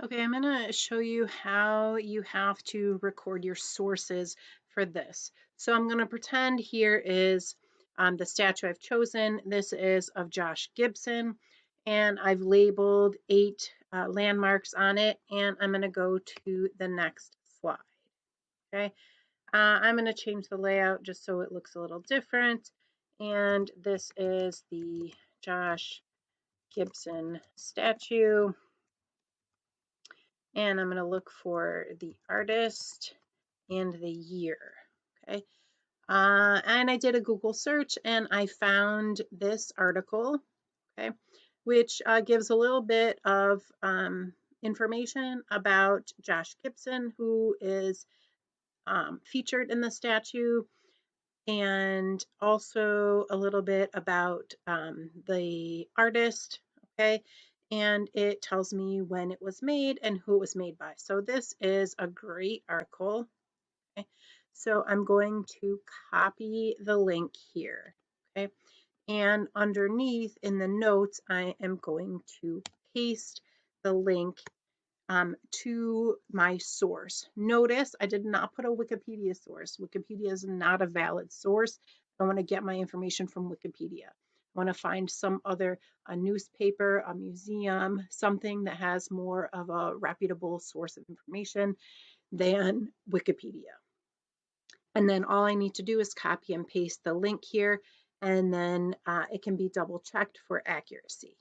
Okay, I'm going to show you how you have to record your sources for this. So I'm going to pretend here is the statue I've chosen. This is of Josh Gibson, and I've labeled 8 landmarks on it, and I'm going to go to the next slide. Okay, I'm going to change the layout just so it looks a little different, and this is the Josh Gibson statue. And I'm going to look for the artist and the year. Okay. And I did a Google search and I found this article, okay, which gives a little bit of information about Josh Gibson, who is featured in the statue, and also a little bit about the artist, okay? And it tells me when it was made and who it was made by. So this is a great article, okay? So I'm going to copy the link here, okay? And underneath in the notes, I am going to paste the link to my source. Notice I did not put a Wikipedia source. Wikipedia is not a valid source. I want to get my information from Wikipedia. I want to find some other a newspaper, a museum, something that has more of a reputable source of information than Wikipedia. And then all I need to do is copy and paste the link here, and then it can be double checked for accuracy.